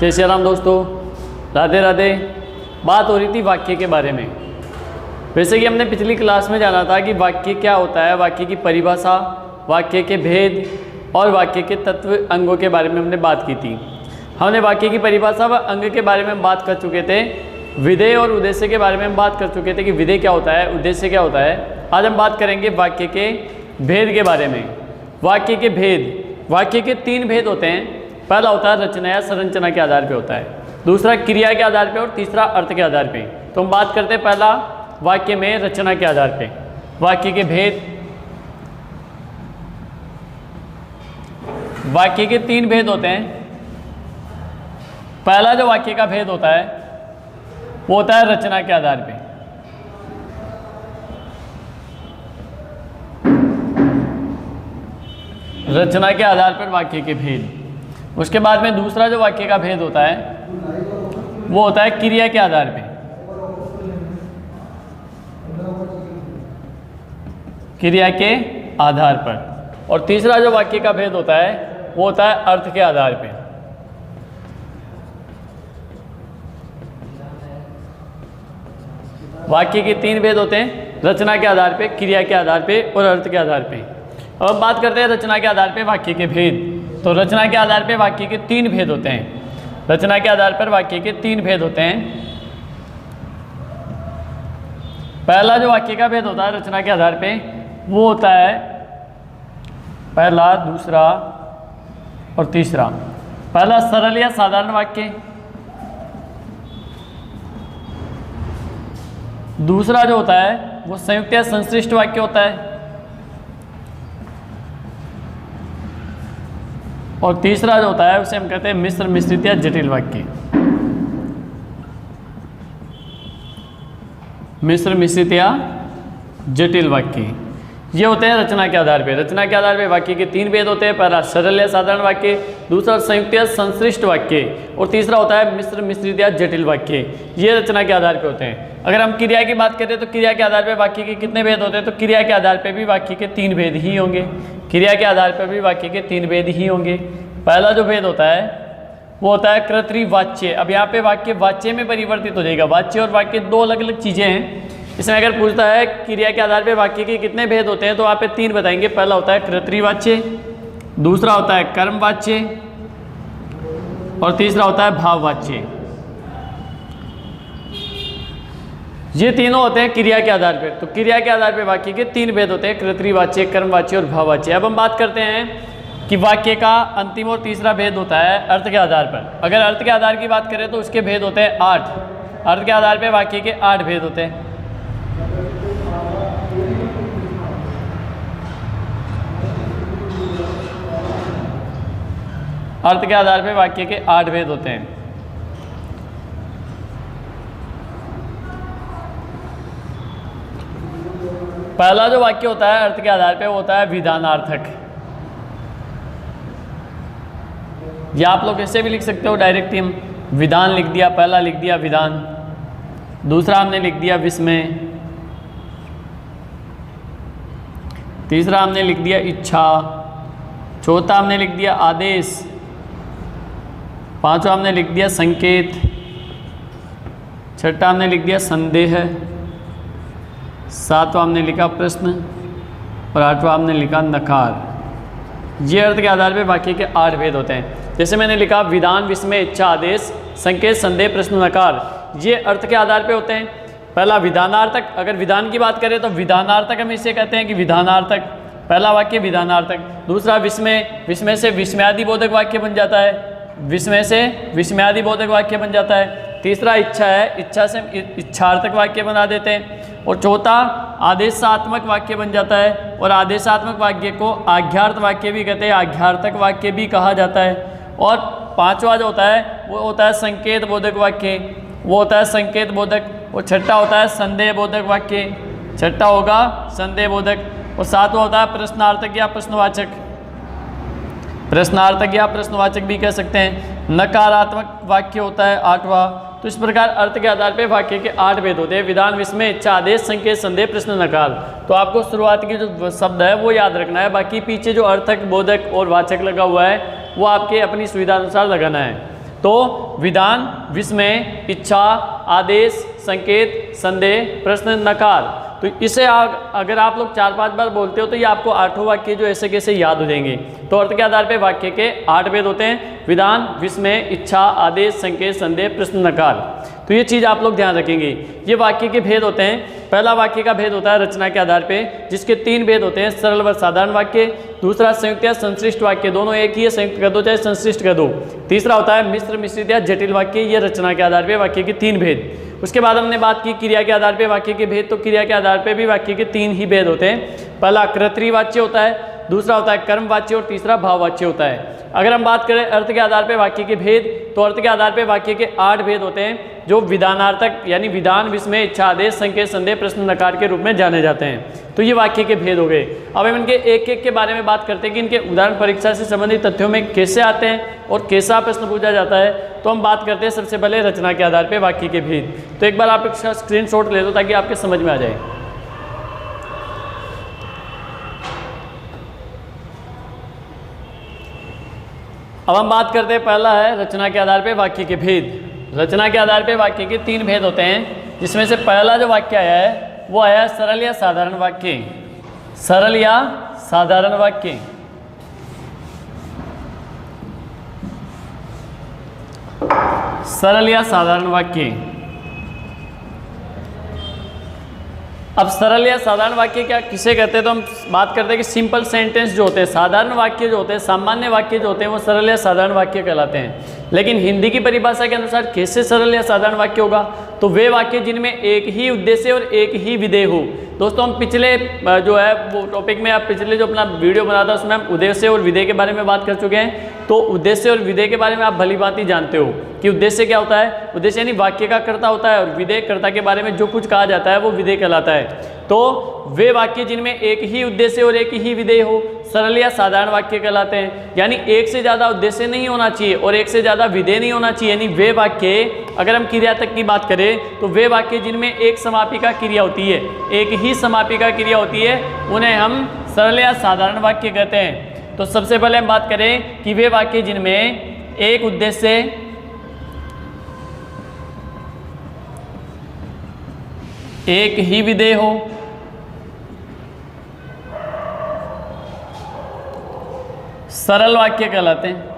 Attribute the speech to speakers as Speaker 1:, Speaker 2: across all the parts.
Speaker 1: जय श्री राम दोस्तों, राधे राधे। बात हो रही थी वाक्य के बारे में। वैसे कि हमने पिछली क्लास में जाना था कि वाक्य क्या होता है, वाक्य की परिभाषा, वाक्य के भेद और वाक्य के तत्व अंगों के बारे में हमने बात की थी। हमने वाक्य की परिभाषा व अंग के बारे में बात कर चुके थे। विधेय और उद्देश्य के बारे में हम बात कर चुके थे कि विधेय क्या होता है, उद्देश्य क्या होता है। आज हम बात करेंगे वाक्य के भेद के बारे में। वाक्य के भेद, वाक्य के 3 भेद होते हैं। पहला होता है रचना या संरचना के आधार पे होता है, दूसरा क्रिया के आधार पे और तीसरा अर्थ के आधार पे। तो हम बात करते हैं पहला वाक्य में रचना के आधार पे। वाक्य के भेद, वाक्य के 3 भेद होते हैं। पहला जो वाक्य का भेद होता है वो होता है रचना के आधार पे। रचना के आधार पर वाक्य के भेद। उसके बाद में दूसरा जो वाक्य का भेद होता है वो होता है क्रिया के आधार पे। क्रिया के आधार पर। और तीसरा जो वाक्य का भेद होता है वो होता है अर्थ के आधार पे। वाक्य के 3 भेद होते हैं, रचना के आधार पे, क्रिया के आधार पे और अर्थ के आधार पे। अब बात करते हैं रचना के आधार पे वाक्य के भेद। तो रचना के आधार पे वाक्य के 3 भेद होते हैं। रचना के आधार पर वाक्य के 3 भेद होते हैं। पहला जो वाक्य का भेद होता है रचना के आधार पे वो होता है पहला, दूसरा और तीसरा। पहला सरल या साधारण वाक्य, दूसरा जो होता है वो संयुक्त या संश्लिष्ट वाक्य होता है, और तीसरा जो होता है उसे हम कहते हैं मिश्र, मिश्रित या जटिल वाक्य। मिश्र, मिश्रित या जटिल वाक्य ये होते हैं रचना के आधार पे। रचना के आधार पे वाक्य के 3 भेद होते हैं। पहला सरल या साधारण वाक्य, दूसरा संयुक्त या संश्लिष्ट वाक्य और तीसरा होता है मिश्र, मिश्रित या जटिल वाक्य। ये रचना के आधार पे होते हैं। अगर हम क्रिया की बात करें तो क्रिया के आधार पे वाक्य के कितने भेद होते हैं? तो क्रिया के आधार पे भी वाक्य के 3 भेद ही होंगे। क्रिया के आधार पर भी वाक्य के 3 भेद ही होंगे। पहला जो भेद होता है वो होता है कर्तृवाच्य। अब यहाँ पे वाक्य वाच्य में परिवर्तित हो जाएगा। वाच्य और वाक्य 2 अलग अलग चीज़ें हैं। इसमें अगर पूछता है क्रिया के आधार पे वाक्य के कितने भेद होते हैं तो वहाँ पे 3 बताएंगे। पहला होता है कर्तृवाच्य, दूसरा होता है कर्मवाच्य और तीसरा होता है भाववाच्य। ये तीनों होते हैं क्रिया के आधार पे। तो क्रिया के आधार पे वाक्य के 3 भेद होते हैं, कर्तृवाच्य, कर्मवाच्य और भाववाच्य। अब हम बात करते हैं कि वाक्य का अंतिम और तीसरा भेद होता है अर्थ के आधार पर। अगर अर्थ के आधार की बात करें तो उसके भेद होते हैं 8। अर्थ के आधार पे वाक्य के 8 भेद होते हैं। अर्थ के आधार पे वाक्य के 8 भेद होते हैं। पहला जो वाक्य होता है अर्थ के आधार पे वो होता है विधानार्थक। या आप लोग ऐसे भी लिख सकते हो डायरेक्ट ही, हम विधान लिख दिया, पहला लिख दिया विधान, दूसरा हमने लिख दिया विस्मय, तीसरा हमने लिख दिया इच्छा, चौथा हमने लिख दिया आदेश, पांचवा हमने लिख दिया संकेत, छठा हमने लिख दिया संदेह, सातवां हमने लिखा प्रश्न और आठवां हमने लिखा नकार। ये अर्थ के आधार पे वाक्य के 8 भेद होते हैं। जैसे मैंने लिखा विधान, विस्मय, इच्छा, आदेश, संकेत, संदेह, प्रश्न, नकार। ये अर्थ के आधार पे होते हैं। पहला विधानार्थक, अगर विधान की बात करें तो विधानार्थक हम इसे कहते हैं कि विधानार्थक, पहला वाक्य विधानार्थक। दूसरा विस्मय, विस्मय से विस्मयादिबोधक वाक्य बन जाता है, विस्मय से विस्मयादिबोधक वाक्य बन जाता है। तीसरा इच्छा है, इच्छा से इच्छार्थक वाक्य बना देते हैं। और चौथा आदेशात्मक वाक्य बन जाता है, और आदेशात्मक वाक्य को आज्ञार्थ वाक्य भी कहते हैं, आज्ञार्थक वाक्य भी कहा जाता है। और पांचवा जो होता है वो होता है संकेत बोधक वाक्य, वो होता है संकेत बोधक। और छठा होता है संदेह बोधक वाक्य, छठा होगा संदेह बोधक। और सातवां होता है प्रश्नार्थक या प्रश्नवाचक, प्रश्नार्थक या प्रश्नवाचक भी कह सकते हैं। नकारात्मक वाक्य होता है 8वां। तो इस प्रकार अर्थ के आधार पे वाक्य के 8 भेद होते हैं, विधान, विस्मय, इच्छा, आदेश, संकेत, संदेह, प्रश्न, नकार। तो आपको शुरुआत की जो शब्द है वो याद रखना है, बाकी पीछे जो अर्थक, बोधक और वाचक लगा हुआ है वो आपके अपनी सुविधा अनुसार लगाना है। तो विधान, विस्मय, इच्छा, आदेश, संकेत, संदेह, प्रश्न, नकार। तो इसे अगर आप लोग 4-5 बार बोलते हो तो ये आपको 8 वाक्य जो ऐसे कैसे याद हो जाएंगे। तो अर्थ के आधार पे वाक्य के 8 भेद होते हैं, विधान, विस्मय, इच्छा, आदेश, संकेत, संदेह, प्रश्न, नकार। तो ये चीज़ आप लोग ध्यान रखेंगे। ये वाक्य के भेद होते हैं। पहला वाक्य का भेद होता है रचना के आधार पे, जिसके 3 भेद होते हैं, सरल व साधारण वाक्य। दूसरा संयुक्त या संश्लिष्ट वाक्य, दोनों एक ही है, संयुक्त कर दो चाहे संश्लिष्ट कर दो। तीसरा होता है मिश्र, मिश्रित या जटिल वाक्य। ये रचना के आधार पे वाक्य के 3 भेद। उसके बाद हमने बात की क्रिया के आधार पे वाक्य के भेद। तो क्रिया के आधार पे भी वाक्य के 3 ही भेद होते हैं। पहला कर्तृवाच्य होता है, दूसरा होता है कर्मवाच्य और तीसरा भाववाच्य होता है। अगर हम बात करें अर्थ के आधार पे वाक्य के भेद, तो अर्थ के आधार पे वाक्य के 8 भेद होते हैं, जो विधानार्थक यानी विधान, विस्मय, इच्छा, आदेश, संकेत, संदेह, प्रश्न, नकार के रूप में जाने जाते हैं। तो ये वाक्य के भेद हो गए। अब हम इनके एक एक के बारे में बात करते हैं कि इनके उदाहरण परीक्षा से संबंधित तथ्यों में कैसे आते हैं और कैसा प्रश्न पूछा जाता है। तो हम बात करते हैं सबसे पहले रचना के आधार पे वाक्य के भेद। तो एक बार आप इसका स्क्रीनशॉट ले लो ताकि आपके समझ में आ जाए। अब हम बात करते हैं, पहला है रचना के आधार पे वाक्य के भेद। रचना के आधार पे वाक्य के 3 भेद होते हैं, जिसमें से पहला जो वाक्य आया है वो आया सरल या साधारण वाक्य। सरल या साधारण वाक्य। सरल या साधारण वाक्य। अब सरल या साधारण वाक्य क्या किसे कहते हैं? तो हम बात करते हैं कि सिंपल सेंटेंस जो होते हैं, साधारण वाक्य जो होते हैं, सामान्य वाक्य जो होते हैं, वो सरल या साधारण वाक्य कहलाते हैं। लेकिन हिंदी की परिभाषा के अनुसार कैसे सरल या साधारण वाक्य होगा? तो वे वाक्य जिनमें एक ही उद्देश्य और एक ही विधेय हो। दोस्तों हम पिछले जो है वो टॉपिक में, आप पिछले जो अपना वीडियो बना था उसमें हम उद्देश्य और विधेय के बारे में बात कर चुके हैं। तो उद्देश्य और विधेय के बारे में आप भली भांति जानते हो कि उद्देश्य क्या होता है। उद्देश्य यानी वाक्य का कर्ता होता है, और विधेय कर्ता के बारे में जो कुछ कहा जाता है वो विधेय कहलाता है। तो वे वाक्य जिनमें एक ही उद्देश्य और एक ही विधेय हो, सरल या साधारण वाक्य कहलाते हैं। यानी एक से ज़्यादा उद्देश्य नहीं होना चाहिए और एक से ज़्यादा विधेय नहीं होना चाहिए। यानी वे वाक्य, अगर हम क्रिया तक की बात करें तो वे वाक्य जिनमें एक समापिका क्रिया होती है, एक ही समापिका क्रिया होती है, उन्हें हम सरल या साधारण वाक्य कहते हैं। तो सबसे पहले हम बात करें कि वे वाक्य जिनमें एक उद्देश्य, एक ही विधेय हो, सरल वाक्य कहलाते हैं।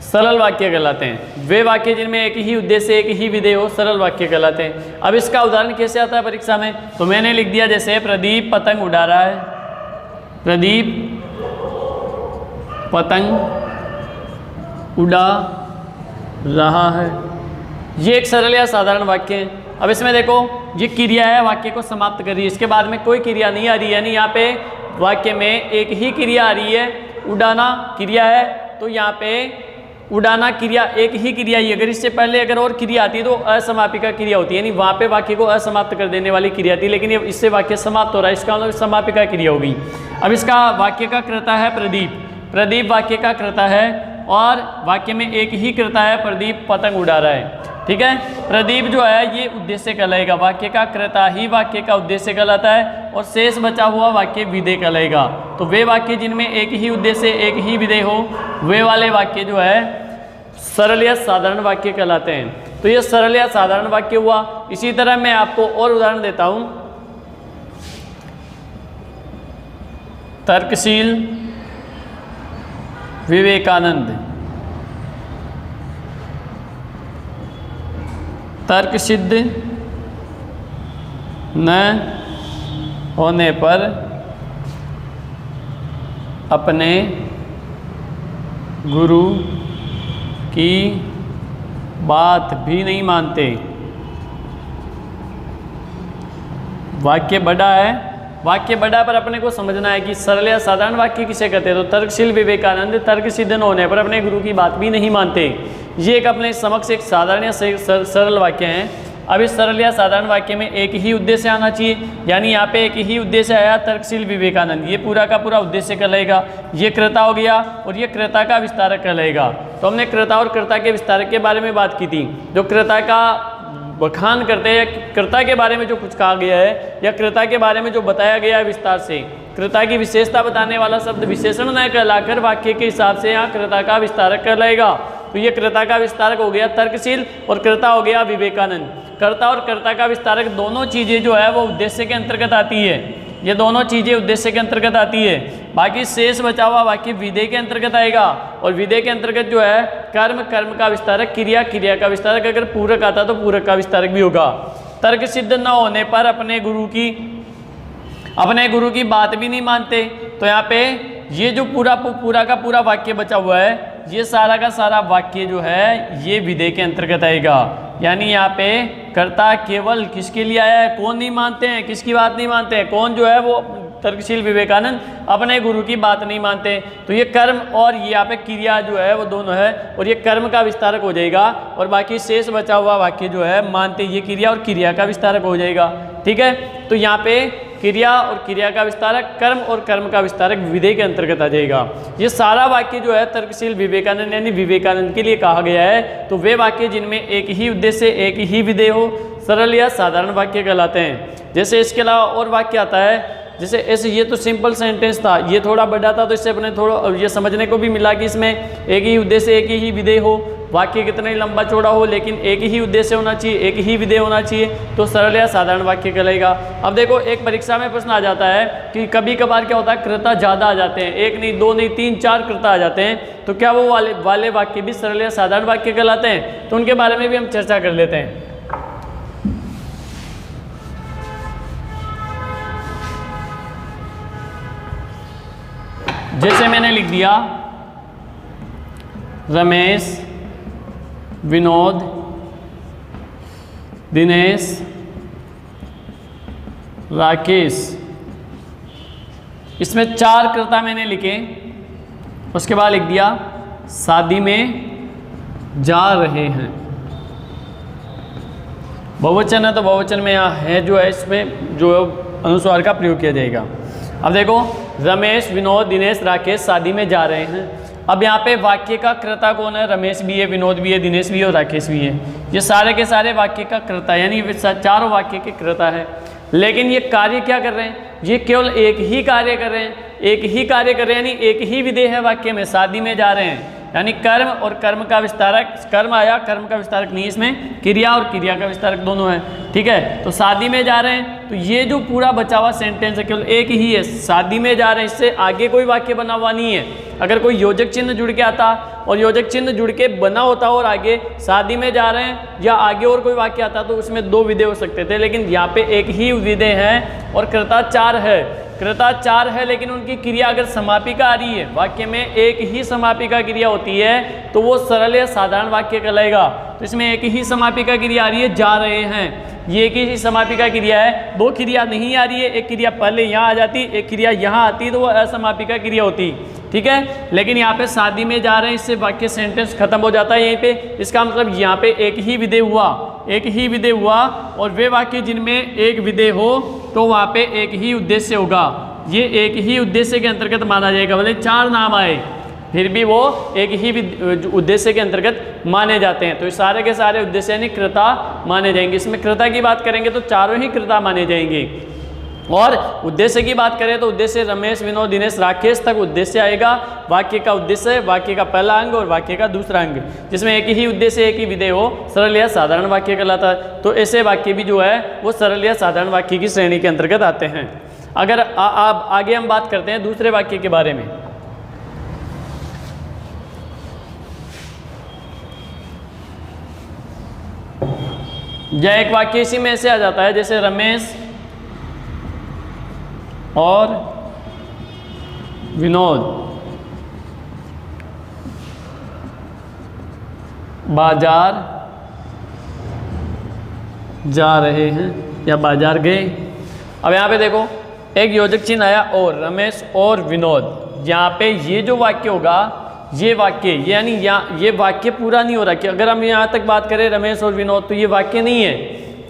Speaker 1: सरल वाक्य कहलाते हैं। वे वाक्य जिनमें एक ही उद्देश्य, एक ही विधेय हो, सरल वाक्य कहलाते हैं। अब इसका उदाहरण कैसे आता है परीक्षा में? तो मैंने लिख दिया जैसे प्रदीप पतंग उड़ा रहा है। प्रदीप पतंग उड़ा रहा है। ये एक सरल या साधारण वाक्य है। अब इसमें देखो, ये क्रिया है, वाक्य को समाप्त कर रही है, इसके बाद में कोई क्रिया नहीं आ रही है। यानी यहाँ पे वाक्य में एक ही क्रिया आ रही है, उड़ाना क्रिया है। तो यहाँ पे उड़ाना क्रिया एक ही क्रिया ही। अगर इससे पहले अगर और क्रिया आती है तो असमापिका क्रिया होती है, यानी वहाँ पे वाक्य को असमाप्त कर देने वाली क्रिया थी। लेकिन ये इससे वाक्य समाप्त हो रहा है, इसका मतलब समापिका क्रिया होगी। अब इसका वाक्य का कर्ता है प्रदीप। प्रदीप वाक्य का कर्ता है और वाक्य में एक ही कर्ता है, प्रदीप पतंग उड़ा रहा है। ठीक है, प्रदीप जो है ये उद्देश्य कहलाएगा, वाक्य का कर्ता ही वाक्य का उद्देश्य कहलाता है, और शेष बचा हुआ वाक्य विधेय कहलाएगा। तो वे वाक्य जिनमें एक ही उद्देश्य, एक ही विधेय हो, वे वाले वाक्य जो है सरल या साधारण वाक्य कहलाते हैं। तो ये सरल या साधारण वाक्य हुआ। इसी तरह मैं आपको और उदाहरण देता हूं। तर्कशील विवेकानंद। तर्क सिद्ध न होने पर अपने गुरु की बात भी नहीं मानते। वाक्य बड़ा है, वाक्य बड़ा पर अपने को समझना है कि सरल या साधारण वाक्य किसे कहते हैं। तो तर्कशील विवेकानंद तर्क सिद्ध न होने पर अपने गुरु की बात भी नहीं मानते। ये एक अपने समक्ष एक साधारण या सरल वाक्य है। अब इस सरल या साधारण वाक्य में एक ही उद्देश्य आना चाहिए। यानी यहाँ पे एक ही उद्देश्य आया, तर्कशील विवेकानंद, ये पूरा का पूरा उद्देश्य कहलाएगा। ये कर्ता हो गया और ये कर्ता का विस्तारक कहलाएगा। तो हमने कर्ता और कर्ता के विस्तारक के बारे में बात की थी। जो कर्ता का बखान करते हैं, कर्ता के बारे में जो कुछ कहा गया है या कर्ता के बारे में जो बताया गया है विस्तार से, कृता की विशेषता बताने वाला शब्द विशेषण न कहलाकर वाक्य के हिसाब से यहाँ कृता का विस्तारक कहलाएगा। तो ये कृता का विस्तारक हो गया तर्कशील और कृता हो गया विवेकानंद। कर्ता और कर्ता का विस्तारक दोनों चीज़ें जो है वो उद्देश्य के अंतर्गत आती है। ये दोनों चीज़ें उद्देश्य के अंतर्गत आती है। बाकी शेष बचा हुआ वाक्य विधेय के अंतर्गत आएगा और विधेय के अंतर्गत जो है कर्म, कर्म का विस्तारक, क्रिया, क्रिया का विस्तारक। अगर पूरक आता तो पूरक का विस्तारक भी होगा। तर्क सिद्ध न होने पर अपने गुरु की बात भी नहीं मानते। तो यहाँ पे ये जो पूरा का पूरा वाक्य बचा हुआ है, ये सारा का सारा वाक्य जो है ये विधेय के अंतर्गत आएगा। यानी यहाँ पे कर्ता केवल किसके लिए आया है, कौन नहीं मानते हैं, किसकी बात नहीं मानते हैं, कौन जो है वो तर्कशील विवेकानंद अपने गुरु की बात नहीं मानते। तो ये कर्म और ये यहाँ पे क्रिया जो है वो दोनों है और ये कर्म का विस्तारक हो जाएगा और बाकी शेष बचा हुआ वाक्य जो है मानते ये क्रिया और क्रिया का विस्तारक हो जाएगा। ठीक है, तो यहाँ पे क्रिया और क्रिया का विस्तारक, कर्म और कर्म का विस्तारक विधेय के अंतर्गत आ जाएगा। ये सारा वाक्य जो है तर्कशील विवेकानंद यानी विवेकानंद के लिए कहा गया है। तो वे वाक्य जिनमें एक ही उद्देश्य, एक ही विधेय हो, सरल या साधारण वाक्य कहलाते हैं। जैसे इसके अलावा और वाक्य आता है, जैसे ऐसे ये तो सिंपल सेंटेंस था, ये थोड़ा बड़ा था, तो इससे अपने थोड़ा ये समझने को भी मिला कि इसमें एक ही उद्देश्य, एक ही विधेय हो, वाक्य कितना ही लंबा चौड़ा हो लेकिन एक ही उद्देश्य होना चाहिए, एक ही विधेय होना चाहिए, तो सरल या साधारण वाक्य कहलाएगा। अब देखो एक परीक्षा में प्रश्न आ जाता है कि कभी कभार क्या होता है, कृता ज़्यादा आ जाते हैं, एक नहीं, दो नहीं, तीन, चार कृता आ जाते हैं, तो क्या वो वाले वाक्य भी सरल या साधारण वाक्य कहलाते हैं? तो उनके बारे में भी हम चर्चा कर लेते हैं। जैसे मैंने लिख दिया रमेश, विनोद, दिनेश, राकेश, इसमें चार कर्ता मैंने लिखे। उसके बाद लिख दिया शादी में जा रहे हैं। बहुवचन है तो बहुवचन में यहाँ है जो है इसमें जो अनुस्वार का प्रयोग किया जाएगा। अब देखो रमेश, विनोद, दिनेश, राकेश शादी में जा रहे हैं। अब यहाँ पे वाक्य का कर्ता कौन है? रमेश भी है, विनोद भी है, दिनेश भी है और राकेश भी है। ये सारे के सारे वाक्य का कर्ता यानी चारों वाक्य के कर्ता है। लेकिन ये कार्य क्या कर रहे हैं? ये केवल एक ही कार्य कर रहे हैं, एक ही कार्य कर रहे हैं, यानी एक ही विधेय है वाक्य में, शादी में जा रहे हैं। यानी कर्म और कर्म का विस्तारक, कर्म आया, कर्म का विस्तारक नहीं, इसमें क्रिया और क्रिया का विस्तारक दोनों है। ठीक है, तो शादी में जा रहे हैं, तो ये जो पूरा बचा हुआ सेंटेंस है केवल एक ही है, शादी में जा रहे हैं, इससे आगे कोई वाक्य बना हुआ नहीं है। अगर कोई योजक चिन्ह जुड़ के आता और योजक चिन्ह जुड़ के बना होता और आगे शादी में जा रहे हैं या आगे और कोई वाक्य आता तो उसमें दो विधेय हो सकते थे, लेकिन यहाँ पे एक ही विधेय है और कर्ता चार है। कर्ता चार है लेकिन उनकी क्रिया अगर समापिका आ रही है, वाक्य में एक ही समापिका क्रिया होती है, तो वो सरल या साधारण वाक्य कहलाएगा। तो इसमें एक ही समापिका क्रिया आ रही है, जा रहे हैं, ये एक ही समापिका क्रिया है। दो क्रिया नहीं आ रही है, एक क्रिया पहले यहाँ आ जाती, एक क्रिया यहाँ आती, तो वो असमापिका क्रिया होती। ठीक है, लेकिन यहाँ पे शादी में जा रहे हैं, इससे वाक्य सेंटेंस खत्म हो जाता है यहीं पे। इसका मतलब यहाँ पे एक ही विधेय हुआ, एक ही विधेय हुआ, और वे वाक्य जिनमें एक विधेय हो तो वहाँ पे एक ही उद्देश्य होगा। ये एक ही उद्देश्य के अंतर्गत माना जाएगा। भले चार नाम आए फिर भी वो एक ही उद्देश्य के अंतर्गत माने जाते हैं। तो ये सारे के सारे उद्देश्य यानी कृता माने जाएंगे। इसमें कृता की बात करेंगे तो चारों ही कृता माने जाएंगे, और उद्देश्य की बात करें तो उद्देश्य रमेश, विनोद, दिनेश, राकेश तक उद्देश्य आएगा। वाक्य का उद्देश्य, वाक्य का पहला अंग और वाक्य का दूसरा अंग, जिसमें एक ही उद्देश्य, एक ही विधेय हो, सरल या साधारण वाक्य कहलाता है। तो ऐसे वाक्य भी जो है वो सरल या साधारण वाक्य की श्रेणी के अंतर्गत आते हैं। अगर आप आगे हम बात करते हैं दूसरे वाक्य के बारे में। यह एक वाक्य इसी में से आ जाता है, जैसे रमेश और विनोद बाजार जा रहे हैं या बाजार गए। अब यहाँ पे देखो एक योजक चिन्ह आया और, रमेश और विनोद। यहाँ पे ये जो वाक्य होगा, ये वाक्य यानी ये वाक्य पूरा नहीं हो रहा कि अगर हम यहाँ तक बात करें रमेश और विनोद, तो ये वाक्य नहीं है,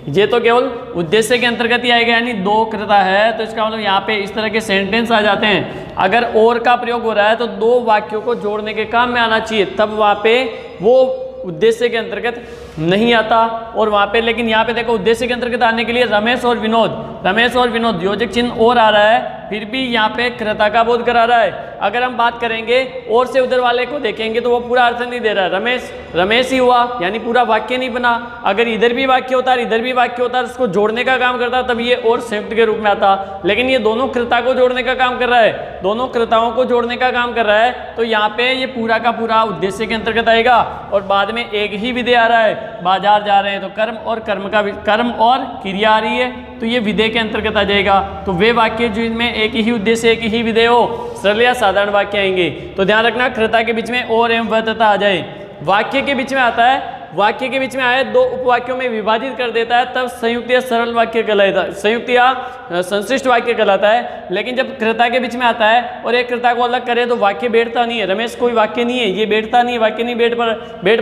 Speaker 1: ये तो केवल उद्देश्य के अंतर्गत ही आएगा, यानी दो कृता है। तो इसका मतलब यहाँ पे इस तरह के सेंटेंस आ जाते हैं। अगर और का प्रयोग हो रहा है तो दो वाक्यों को जोड़ने के काम में आना चाहिए, तब वहाँ पे वो उद्देश्य के अंतर्गत नहीं आता। और वहाँ पे लेकिन यहाँ पे देखो उद्देश्य के अंतर्गत आने के लिए रमेश और विनोद योजक चिन्ह और आ रहा है, फिर भी यहाँ पे कृता का बोध करा रहा है। अगर हम बात करेंगे और से उधर वाले को देखेंगे तो वो पूरा अर्थ नहीं दे रहा है। रमेश रमेश ही हुआ, यानी पूरा वाक्य नहीं बना। अगर इधर भी वाक्य होता है इधर भी वाक्य होता है, उसको जोड़ने का काम करता तब ये और संयुक्त के रूप में आता। लेकिन ये दोनों कृता को जोड़ने का काम कर रहा है, दोनों कृताओं को जोड़ने का काम कर रहा है, तो यहाँ पे ये पूरा का पूरा उद्देश्य के अंतर्गत आएगा। और बाद में एक ही विधेय आ रहा है, बाजार जा रहे हैं तो कर्म और कर्म और क्रिया आ रही है, तो ये विधेय के अंतर्गत आ जाएगा। तो वे वाक्य जिनमें एक ही उद्देश्य एक ही विधेय हो, सरल या साधारण वाक्य आएंगे। तो ध्यान रखना कृता के बीच में और एवं व तथा आ जाए। वाक्य के बीच में आता है, वाक्य के बीच में आए दो उपवाक्यों में विभाजित कर देता है तब संयुक्त या सरल वाक्य कहलाता है, संयुक्त या संश्लिष्ट वाक्य कहलाता है। लेकिन जब कृता के बीच में आता है और एक कृता को अलग करे तो वाक्य बैठता नहीं है। रमेश कोई वाक्य नहीं है, ये बैठता नहीं है, वाक्य नहीं बैठ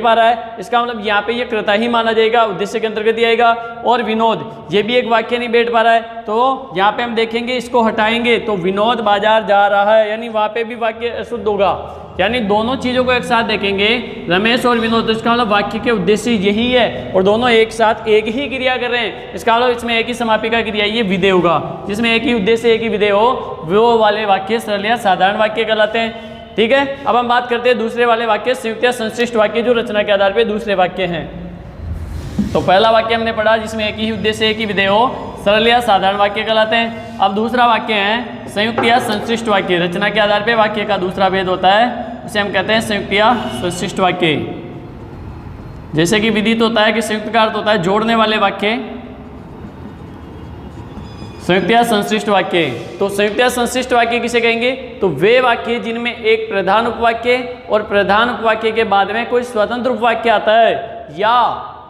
Speaker 1: पा रहा है, इसका मतलब यहाँ पे ये कृता ही माना जाएगा, उद्देश्य के अंतर्गत ही आएगा। और विनोद, ये भी एक वाक्य नहीं बैठ पा रहा है, तो यहाँ पे हम देखेंगे इसको हटाएंगे तो विनोद बाजार जा रहा है, यानी वहाँ पे भी वाक्य अशुद्ध होगा। यानी दोनों चीज़ों को एक साथ देखेंगे, रमेश और विनोद, तो इसका मतलब वाक्य के उद्देश्य यही है और दोनों एक साथ एक ही क्रिया कर रहे हैं। इसका मतलब इसमें एक ही समापिका क्रिया, ये विधेय होगा। जिसमें एक ही उद्देश्य एक ही विधेय हो वो वाले वाक्य सरल या साधारण वाक्य कहलाते हैं। ठीक है, अब हम बात करते हैं दूसरे वाले वाक्य, संयुक्त या संश्लिष्ट वाक्य, जो रचना के आधार पर दूसरे वाक्य हैं। तो पहला वाक्य हमने पढ़ा जिसमें एक ही उद्देश्य एक ही विधेय हो, सरल या साधारण वाक्य कहलाते हैं। अब दूसरा वाक्य है संयुक्त या संश्लिष्ट वाक्य। रचना के आधार पर वाक्य का दूसरा भेद होता है, उसे हम कहते हैं संयुक्त या संश्लिष्ट वाक्य। जैसे कि विदित होता है कि संयुक्त का अर्थ होता है जोड़ने वाले वाक्य, संयुक्त या संश्लिष्ट वाक्य। तो संयुक्त या संश्लिष्ट वाक्य किसे कहेंगे? तो वे वाक्य जिनमें एक प्रधान उपवाक्य और प्रधान उपवाक्य के बाद में कोई स्वतंत्र उपवाक्य आता है,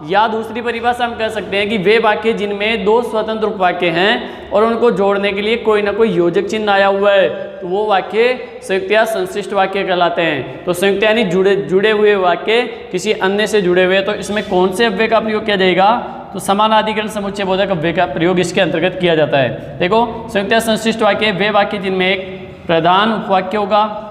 Speaker 1: या दूसरी परिभाषा हम कह सकते हैं कि वे वाक्य जिनमें दो स्वतंत्र उपवाक्य हैं और उनको जोड़ने के लिए कोई ना कोई योजक चिन्ह आया हुआ है, तो वो वाक्य संयुक्त या संश्लिष्ट वाक्य कहलाते हैं। तो संयुक्त यानी जुड़े हुए वाक्य किसी अन्य से जुड़े हुए, तो इसमें कौन से अव्यय का प्रयोग किया जाएगा? तो समानाधिकरण समुच्चय बोधक अव्यय का प्रयोग इसके अंतर्गत किया जाता है। देखो, संयुक्त या संश्लिष्ट वाक्य वे वाक्य जिनमें एक प्रधान उपवाक्य होगा,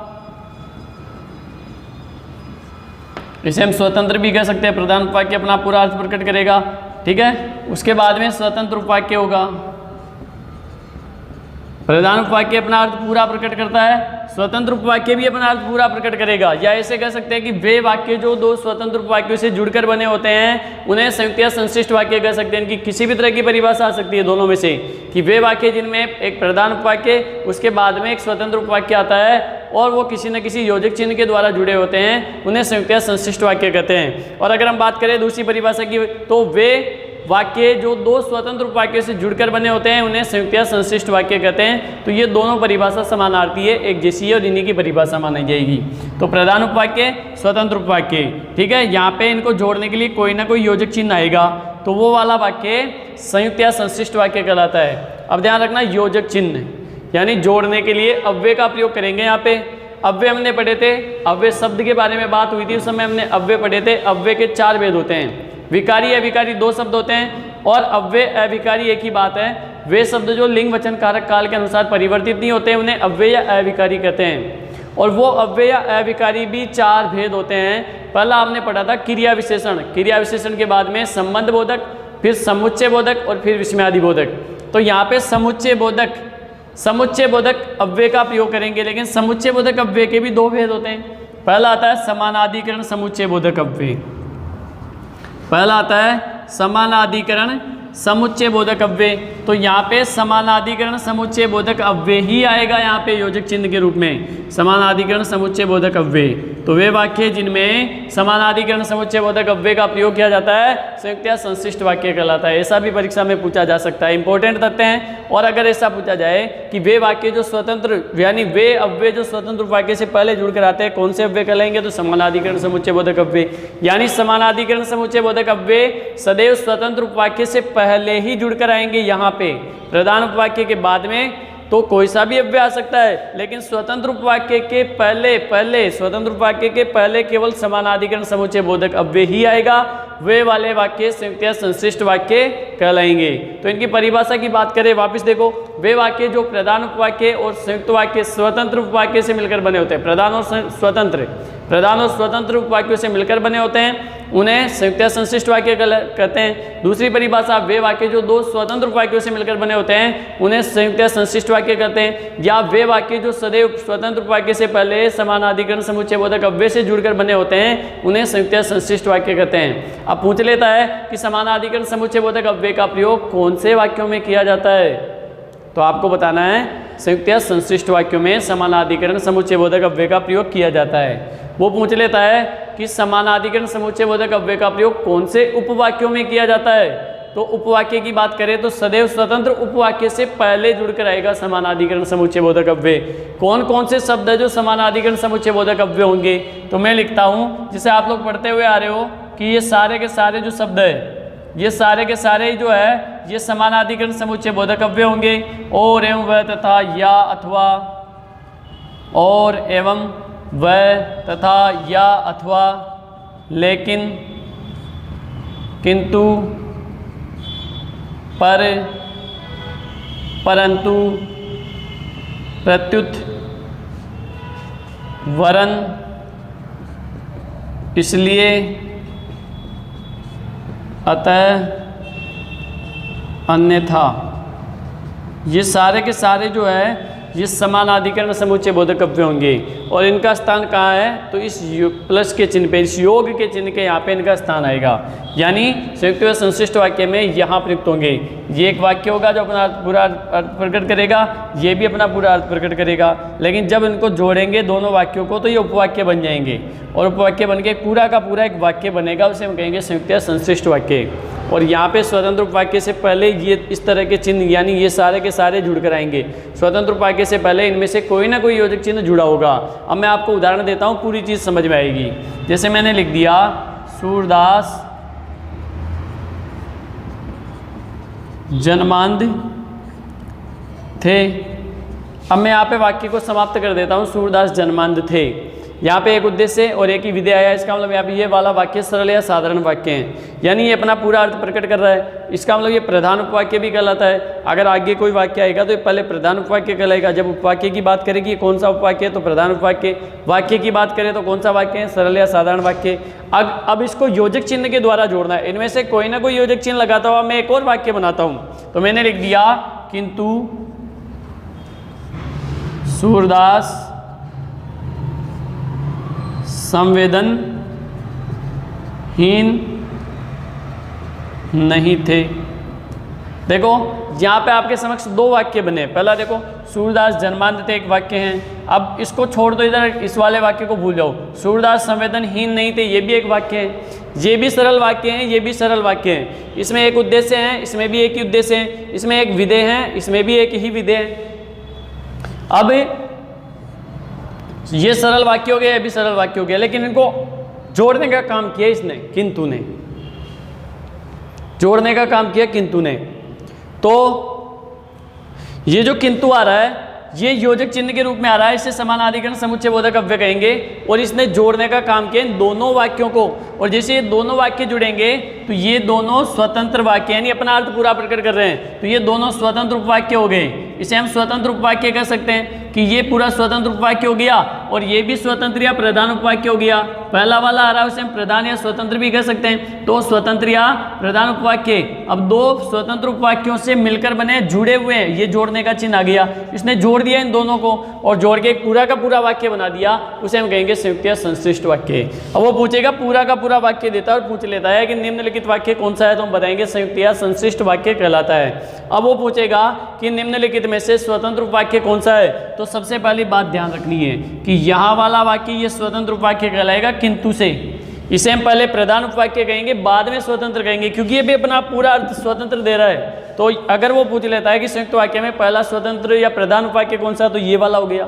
Speaker 1: इसे हम स्वतंत्र भी कह सकते हैं, प्रधान उपवाक्य अपना पूरा अर्थ प्रकट करेगा। ठीक है, उसके बाद में स्वतंत्र उपवाक्य होगा, प्रधान उपवाक्य अपना अर्थ पूरा प्रकट करता है, स्वतंत्र उपवाक्य भी अपना अर्थ पूरा प्रकट करेगा। या ऐसे कह सकते हैं कि वे वाक्य जो दो स्वतंत्र उपवाक्यों से जुड़कर बने होते हैं उन्हें संयुक्त या संश्लिष्ट वाक्य कह सकते हैं। इनकी किसी भी तरह की परिभाषा आ सकती है दोनों में से, कि वे वाक्य जिनमें एक प्रधान उपवाक्य उसके बाद में एक स्वतंत्र उपवाक्य आता है और वो किसी न किसी योजक चिन्ह के द्वारा जुड़े होते हैं, उन्हें संयुक्त या संश्लिष्ट वाक्य कहते हैं। और अगर हम बात करें दूसरी परिभाषा की, तो वे वाक्य जो दो स्वतंत्र उपवाक्यों से जुड़कर बने होते हैं उन्हें संयुक्त या संश्लिष्ट वाक्य कहते हैं। तो ये दोनों परिभाषा समानार्थी है, एक जैसी है और इन्हीं की परिभाषा मानी जाएगी। तो प्रधान उपवाक्य, स्वतंत्र उपवाक्य, ठीक है, यहाँ पे इनको जोड़ने के लिए कोई ना कोई योजक चिन्ह आएगा, तो वो वाला वाक्य संयुक्त या संश्लिष्ट वाक्य कहलाता है। अब ध्यान रखना, योजक चिन्ह यानी जोड़ने के लिए अव्यय का प्रयोग करेंगे। यहाँ पे अव्यय हमने पढ़े थे, अव्यय शब्द के बारे में बात हुई थी, उस समय हमने अव्यय पढ़े थे। अव्यय के चार भेद होते हैं, विकारी अविकारी दो शब्द होते हैं और अव्यय अविकारी एक ही बात है। वे शब्द जो लिंग वचन कारक काल के अनुसार परिवर्तित नहीं होते हैं उन्हें अव्यय या अविकारी कहते हैं। और वो अव्यय या अविकारी भी चार भेद होते हैं। पहला आपने पढ़ा था क्रिया विशेषण, क्रिया विशेषण के बाद में संबंध बोधक, फिर समुच्चय बोधक और फिर विस्मयादि बोधक। तो यहाँ पे समुच्चय बोधक अव्यय का प्रयोग करेंगे, लेकिन समुच्चय बोधक अव्यय के भी दो भेद होते हैं। पहला आता है समानाधिकरण समुच्चय बोधक अव्यय, पहला आता है समानाधिकरण समुच्चय बोधक अव्यय। तो यहाँ पे समानाधिकरण समुच्चय बोधक अव्यय ही आएगा, यहाँ पे योजक चिन्ह के रूप में समानाधिकरण समुच्चय बोधक अव्यय। तो वे वाक्य जिनमें समानाधिकरण समुच्चय बोधक अव्यय का प्रयोग किया जाता है संयुक्त या संश्लिष्ट वाक्य कहलाता है। ऐसा भी परीक्षा में पूछा जा सकता है, इंपॉर्टेंट तथ्य हैं। और अगर ऐसा पूछा जाए कि वे वाक्य जो स्वतंत्र यानी वे अव्यय जो स्वतंत्र वाक्य से पहले जुड़कर आते हैं कौन से अव्यय कहलाएंगे? तो समानाधिकरण समुच्चय बोधक अव्यय। यानी समानाधिकरण समुच्चय बोधक अव्यय सदैव स्वतंत्र उपवाक्य से पहले ही जुड़कर आएंगे। यहाँ पे प्रधान उपवाक्य के बाद में तो कोई सा भी अव्यय आ सकता है, लेकिन स्वतंत्र उपवाक्य के पहले स्वतंत्र उपवाक्य के पहले केवल समानाधिकरण समुच्चय बोधक अव्यय ही आएगा। वे वाले वाक्य संयुक्त या संश्लिष्ट वाक्य कहलाएंगे। तो इनकी परिभाषा की बात करें, वापस देखो, वे वाक्य जो प्रधान उपवाक्य और संयुक्त वाक्य स्वतंत्र उपवाक्य से मिलकर बने होते हैं, प्रधान और स्वतंत्र उपवाक्यों से मिलकर बने होते हैं उन्हें संयुक्त या संश्लिष्ट वाक्य कहते हैं। दूसरी परिभाषा, वे वाक्य जो दो स्वतंत्र वाक्यों से मिलकर बने होते हैं उन्हें संयुक्त या संश्लिष्ट वाक्य कहते हैं। या वे वाक्य जो सदैव स्वतंत्र वाक्य से पहले समानाधिकरण समुच्चय बोधक अव्यय से जुड़कर बने होते हैं उन्हें संयुक्त या संश्लिष्ट वाक्य कहते हैं। अब पूछ लेता है कि समानाधिकरण समुच्चय बोधक अव्यय का प्रयोग कौन से वाक्यों में किया जाता है, तो आपको बताना है संयुक्त या संश्लिष्ट वाक्यों में समानाधिकरण समुच्चय बोधक अव्यय का प्रयोग किया जाता है। वो पूछ लेता है कि समानाधिकरण समुच्चय बोधक अव्यय का प्रयोग कौन से उपवाक्यों में किया जाता है, तो उपवाक्य की बात करें तो सदैव स्वतंत्र उपवाक्य से पहले जुड़कर आएगा समानाधिकरण समुच्चय बोधक अव्यय। कौन कौन से शब्द है जो समानाधिकरण समुच्चय बोधक अव्यय होंगे, तो मैं लिखता हूँ जिसे आप लोग पढ़ते हुए आ रहे हो कि ये सारे के सारे जो शब्द है ये सारे के सारे जो है ये समानाधिकरण समुच्चय बोधक अव्यय होंगे। और एवं वह तथा या अथवा, और एवं वह तथा या अथवा, लेकिन, किंतु, पर, परंतु, प्रत्युत, वरन, इसलिए, अतः, अन्यथा, ये सारे के सारे जो है ये समानाधिकरण समुच्चय बोधक अव्यय होंगे। और इनका स्थान कहाँ है, तो इस प्लस के चिन्ह पे, इस योग के चिन्ह के यहाँ पे इनका स्थान आएगा। यानी संयुक्त व संश्लिष्ट वाक्य में यहाँ प्रयुक्त होंगे। ये एक वाक्य होगा जो अपना पूरा अर्थ प्रकट करेगा, ये भी अपना पूरा अर्थ प्रकट करेगा, लेकिन जब इनको जोड़ेंगे दोनों वाक्यों को तो ये उपवाक्य बन जाएंगे। और उपवाक्य बन के पूरा का पूरा एक वाक्य बनेगा, उसे हम कहेंगे संयुक्त या संश्लिष्ट वाक्य। और यहाँ पे स्वतंत्र उपवाक्य से पहले ये इस तरह के चिन्ह यानी ये सारे के सारे जुड़ कर आएंगे। स्वतंत्र उपवाक्य से पहले इनमें से कोई ना कोई योजक चिन्ह जुड़ा होगा। अब मैं आपको उदाहरण देता हूँ, पूरी चीज़ समझ में आएगी। जैसे मैंने लिख दिया सूरदास जन्मांध थे। अब मैं यहाँ पे वाक्य को समाप्त कर देता हूँ, सूरदास जन्मांध थे। यहाँ पे एक उद्देश्य और एक ही विधेय आया, इसका मतलब यहाँ पे ये वाला वाक्य सरल या साधारण वाक्य है, यानी ये अपना पूरा अर्थ प्रकट कर रहा है। इसका मतलब ये प्रधान उपवाक्य भी कहलाता है। अगर आगे कोई वाक्य आएगा तो ये पहले प्रधान उपवाक्य कहलाएगा। जब उपवाक्य की बात करेगी कौन सा उपवाक्य है, तो प्रधान उपवाक्य। वाक्य की बात करें तो कौन सा वाक्य है, सरल या साधारण वाक्य। अब इसको योजक चिन्ह के द्वारा जोड़ना है। इनमें से कोई ना कोई योजक चिन्ह लगाता हुआ मैं एक और वाक्य बनाता हूँ। तो मैंने लिख दिया किंतु सूरदास संवेदनहीन नहीं थे। देखो यहाँ पे आपके समक्ष दो वाक्य बने। पहला देखो सूरदास जन्मांध थे, एक वाक्य है। अब इसको छोड़ दो, इधर इस वाले वाक्य को भूल जाओ। सूरदास संवेदनहीन नहीं थे, ये भी एक वाक्य है। ये भी सरल वाक्य है, ये भी सरल वाक्य है। इसमें एक उद्देश्य है, इसमें भी एक ही उद्देश्य है। इसमें एक विधेय है, इसमें भी एक ही विधेय है। अब ये सरल वाक्य हो गया, ये भी सरल वाक्य हो गया, लेकिन इनको जोड़ने का काम किया इसने, किंतु ने। जोड़ने का काम किया किंतु ने। तो ये जो किंतु आ रहा है ये योजक चिन्ह के रूप में आ रहा है, इसे समानाधिकरण समुच्चय बोधक अव्यय कहेंगे। और इसने जोड़ने का काम किया इन दोनों वाक्यों को। और जैसे ये दोनों वाक्य जुड़ेंगे तो ये दोनों स्वतंत्र वाक्य यानी अपना अर्थ पूरा प्रकट कर रहे हैं, तो ये दोनों स्वतंत्र उपवाक्य हो गए। इसे हम स्वतंत्र उपवाक्य कह सकते हैं कि ये पूरा स्वतंत्र उपवाक्य हो गया और ये भी स्वतंत्र या प्रधान उपवाक्य हो गया। पहला वाला आ रहा है उसे हम प्रधान या स्वतंत्र भी कह सकते हैं। तो स्वतंत्र या प्रधान उपवाक्य, अब दो स्वतंत्र उपवाक्यों से मिलकर बने जुड़े हुए हैं, ये जोड़ने का चिन्ह आ गया। इसने जोड़ दिया इन दोनों को और जोड़ के एक पूरा का पूरा वाक्य बना दिया, उसे हम कहेंगे संयुक्त या संश्लिष्ट वाक्य। अब वो पूछेगा पूरा का पूरा वाक्य देता है और पूछ लेता है कि निम्नलिखित वाक्य कौन सा है, तो हम बताएंगे संयुक्त या संश्लिष्ट वाक्य कहलाता है। अब वो पूछेगा कि निम्नलिखित में से स्वतंत्र वाक्य कौन सा है, तो सबसे पहली बात ध्यान रखनी है कि यहाँ वाला वाक्य ये स्वतंत्र वाक्य कहलाएगा किंतु से। इसे हम पहले प्रधान उपवाक्य कहेंगे, बाद में स्वतंत्र कहेंगे, क्योंकि ये भी अपना पूरा अर्थ स्वतंत्र दे रहा है। तो अगर वो पूछ लेता है कि संयुक्त वाक्य में पहला स्वतंत्र या प्रधान उपवाक्य कौन सा, तो ये वाला हो गया।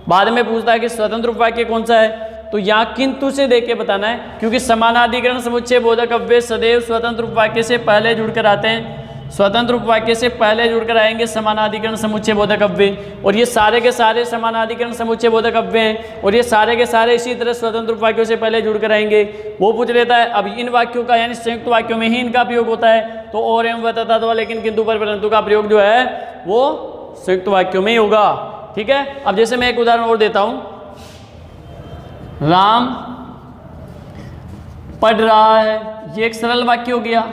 Speaker 1: बाद में पूछता है कि स्वतंत्र उपवाक्य कौन सा है, तो यहाँ किंतु से देख के बताना है, क्योंकि समानाधिकरण समुच्चय बोधक अव्यय सदैव स्वतंत्र उपवाक्य से पहले जुड़कर आते हैं। स्वतंत्र उपवाक्य से पहले जुड़कर आएंगे समानाधिकरण समुच्चय बोधक अव्यय, और ये सारे के सारे समानाधिकरण समुच्चय बोधक अव्यय हैं, और ये सारे के सारे इसी तरह स्वतंत्र उपवाक्यों से पहले जुड़कर आएंगे। वो पूछ लेता है अब इन वाक्यों का यानी संयुक्त वाक्यों में ही इनका प्रयोग होता है, तो और एवं तथा अथवा लेकिन किंतु पर परंतु का प्रयोग जो है वो संयुक्त वाक्यों में ही होगा। ठीक है। अब जैसे मैं एक उदाहरण और देता हूं, राम पढ़ रहा है, ये एक सरल वाक्य हो गया,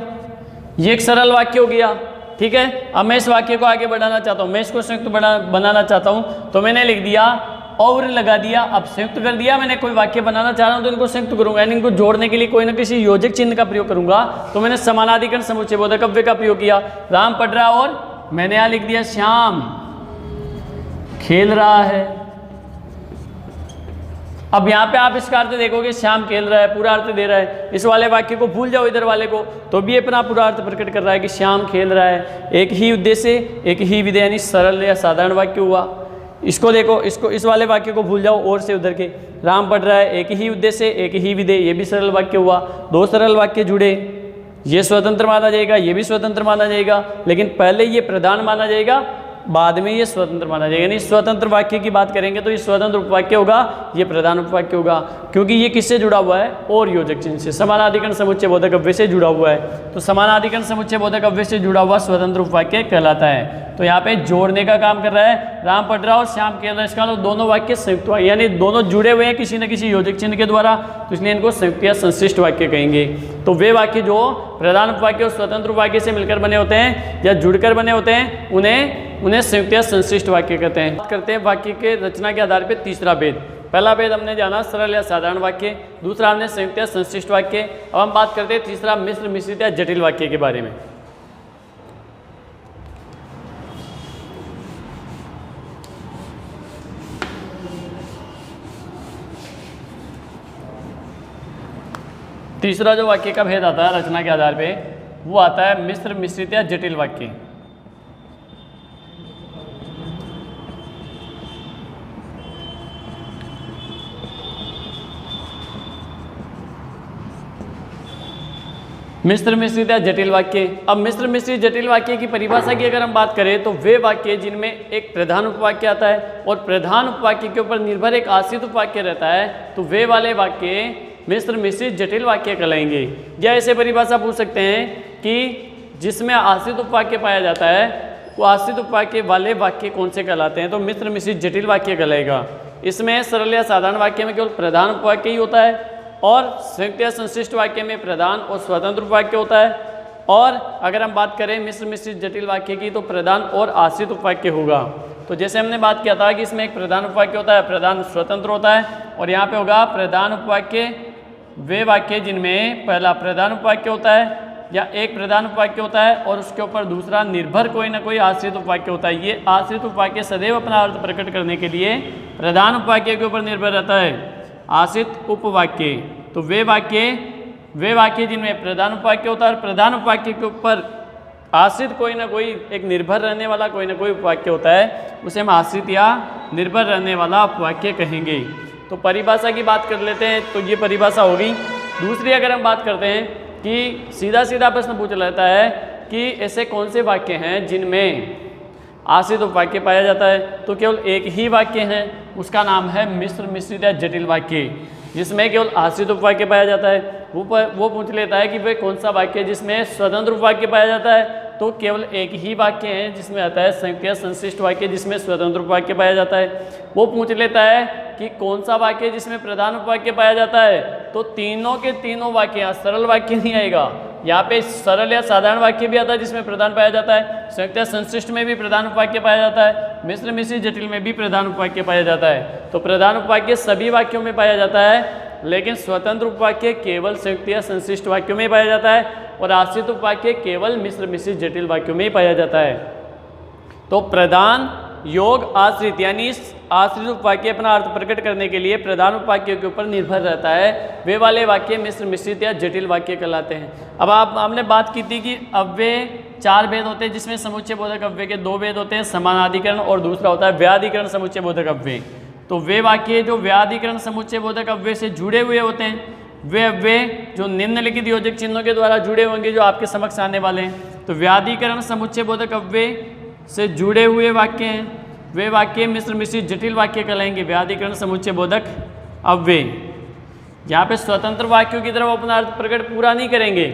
Speaker 1: ये एक सरल वाक्य हो गया। ठीक है, अब मैं इस वाक्य को आगे बढ़ाना चाहता हूँ, मैं इसको संयुक्त बनाना चाहता हूँ, तो मैंने लिख दिया और लगा दिया, अब संयुक्त कर दिया। मैंने कोई वाक्य बनाना चाह रहा हूँ तो इनको संयुक्त करूंगा, यानी इनको जोड़ने के लिए कोई ना किसी योजक चिन्ह का प्रयोग करूंगा। तो मैंने समानाधिकरण समुच्चय बोधक अव्यय का प्रयोग किया। राम पढ़ रहा और मैंने यहाँ लिख दिया श्याम खेल रहा है। अब यहाँ पे आप इसका अर्थ देखोगे, श्याम खेल रहा है पूरा अर्थ दे रहा है। इस वाले वाक्य को भूल जाओ इधर वाले को, तो भी अपना पूरा अर्थ प्रकट कर रहा है कि श्याम खेल रहा है। एक ही उद्देश्य एक ही विधेय, यानी सरल या साधारण वाक्य हुआ। इसको देखो, इसको इस वाले वाक्य को भूल जाओ और से उधर के। राम पढ़ रहा है, एक ही उद्देश्य एक ही विधेय, ये भी सरल वाक्य हुआ। दो सरल वाक्य जुड़े, ये स्वतंत्र माना जाएगा, ये भी स्वतंत्र माना जाएगा, लेकिन पहले ये प्रधान माना जाएगा, बाद में ये स्वतंत्र माना जाएगा। यानी स्वतंत्र वाक्य की बात करेंगे तो ये स्वतंत्र उपवाक्य होगा, ये प्रधान उपवाक्य होगा, क्योंकि ये किससे जुड़ा हुआ है, और योजक चिन्ह से, समानाधिकरण समुच्चय बोधक अव्यय से जुड़ा हुआ है। तो समानाधिकरण समुच्चय बोधक अव्यय से जुड़ा हुआ स्वतंत्र उपवाक्य कहलाता है। तो यहाँ पे जोड़ने का काम कर रहा है, राम पढ़ रहा और श्याम खेल रहा है, इसका मतलब दोनों वाक्य संयुक्त वाक्य, यानी दोनों जुड़े हुए हैं किसी न किसी योजक चिन्ह के द्वारा, तो इसलिए इनको संयुक्त या संश्लिष्ट वाक्य कहेंगे। तो वे वाक्य जो प्रधान उपवाक्य और स्वतंत्र उपवाक्य से मिलकर बने होते हैं या जुड़कर बने होते हैं, उन्हें संयुक्त या संश्लिष्ट वाक्य कहते हैं। बात करते हैं वाक्य के रचना के आधार पर तीसरा भेद। पहला भेद हमने जाना सरल या साधारण वाक्य, दूसरा हमने संयुक्त या संश्लिष्ट वाक्य। अब हम बात करते हैं तीसरा मिश्र मिश्रित या जटिल वाक्य के बारे में। तीसरा जो वाक्य का भेद आता है रचना के आधार पे, वो आता है मिश्र मिश्रित या जटिल वाक्य। मिश्र मिश्रित या जटिल वाक्य। अब मिश्र मिश्रित जटिल वाक्य की परिभाषा की अगर हम बात करें तो वे वाक्य जिनमें एक प्रधान उपवाक्य आता है और प्रधान उपवाक्य के ऊपर निर्भर एक आश्रित उपवाक्य रहता है, तो वे वाले वाक्य मिश्र मिश्रित जटिल वाक्य कहलाएंगे। या ऐसे परिभाषा पूछ सकते हैं कि जिसमें आश्रित उपवाक्य पाया जाता है, वो आश्रित उपवाक्य वाले वाक्य कौन से कहलाते हैं, तो मिश्र मिश्रित जटिल वाक्य कहलाएगा। इसमें सरल या साधारण वाक्य में केवल प्रधान उपवाक्य ही होता है, और संयुक्त या संश्लिष्ट वाक्य में प्रधान और स्वतंत्र उपवाक्य होता है। और अगर हम बात करें मिश्र मिश्रित जटिल वाक्य की, तो प्रधान और आश्रित उपवाक्य होगा। तो जैसे हमने बात किया था कि इसमें एक प्रधान उपवाक्य होता है, प्रधान स्वतंत्र होता है, और यहाँ पे होगा प्रधान उपवाक्य वे वाक्य जिनमें पहला प्रधान उपवाक्य होता है या एक प्रधान उपवाक्य होता है और उसके ऊपर दूसरा निर्भर कोई ना कोई आश्रित उपवाक्य होता है। ये आश्रित उपवाक्य सदैव अपना अर्थ प्रकट करने के लिए प्रधान उपवाक्य के ऊपर निर्भर रहता है, आश्रित उपवाक्य। तो वे वाक्य जिनमें प्रधान उपवाक्य होता है और प्रधान उपवाक्य के ऊपर आश्रित कोई ना कोई एक निर्भर रहने वाला कोई ना कोई उपवाक्य होता है, उसे हम आश्रित या निर्भर रहने वाला उपवाक्य कहेंगे। तो परिभाषा की बात कर लेते हैं, तो ये परिभाषा होगी। दूसरी अगर हम बात करते हैं कि सीधा सीधा प्रश्न पूछ लेता है कि ऐसे कौन से वाक्य हैं जिनमें आश्रित उपवाक्य पाया जाता है, तो केवल एक ही वाक्य है, उसका नाम है मिश्र मिश्रित या जटिल वाक्य, जिसमें केवल आश्रित उपवाक्य पाया जाता है। वो पूछ लेता है कि वह कौन सा वाक्य जिसमें स्वतंत्र उपवाक्य पाया जाता है, तो केवल एक ही वाक्य है जिसमें आता है संयुक्त या संश्लिष्ट वाक्य जिसमें स्वतंत्र उपवाक्य पाया जाता है। वो पूछ लेता है कि कौन सा वाक्य जिसमें प्रधान उपवाक्य पाया जाता है, तो तीनों के तीनों वाक्य, यहाँ सरल वाक्य नहीं आएगा, यहाँ पे सरल या साधारण वाक्य भी आता है जिसमें प्रधान पाया जाता है, संयुक्त या संश्लिष्ट में भी प्रधान उपवाक्य पाया जाता है, मिश्र मिश्रित जटिल में भी प्रधान उपवाक्य पाया जाता है। तो प्रधान उपवाक्य सभी वाक्यों में पाया जाता है, लेकिन स्वतंत्र उपवाक्य केवल संयुक्त या संश्लिष्ट वाक्यों में पाया जाता है, और आश्रित उपवाक्य केवल मिश्र मिश्रित जटिल वाक्यों में ही पाया जाता है। तो प्रधान योग आश्रित, यानी आश्रित उपवाक्य अपना अर्थ प्रकट करने के लिए प्रधान उपवाक्य के ऊपर निर्भर रहता है, वे वाले वाक्य मिश्र मिश्रित या जटिल वाक्य कहलाते हैं। अब हमने बात की थी कि अव्यय चार भेद होते हैं, जिसमें समुच्चय बोधक अव्यय के दो भेद होते हैं, समानाधिकरण और दूसरा होता है व्याधिकरण समुच्चय बोधक अव्यय। तो वे वाक्य जो व्याधिकरण समुच्चय बोधक अव्यय से जुड़े हुए होते हैं, वे अव्यय जो निम्नलिखित योजक चिन्हों के द्वारा जुड़े होंगे, जो आपके समक्ष आने वाले हैं। तो व्याधिकरण समुच्चय बोधक अव्यय से जुड़े हुए वाक्य हैं, वे वाक्य मिश्र मिश्रित जटिल वाक्य कहलाएंगे, व्याधिकरण समुच्चय बोधक अव्यय। यहाँ पे स्वतंत्र वाक्यों की तरफ अपना अर्थ प्रकट पूरा नहीं करेंगे,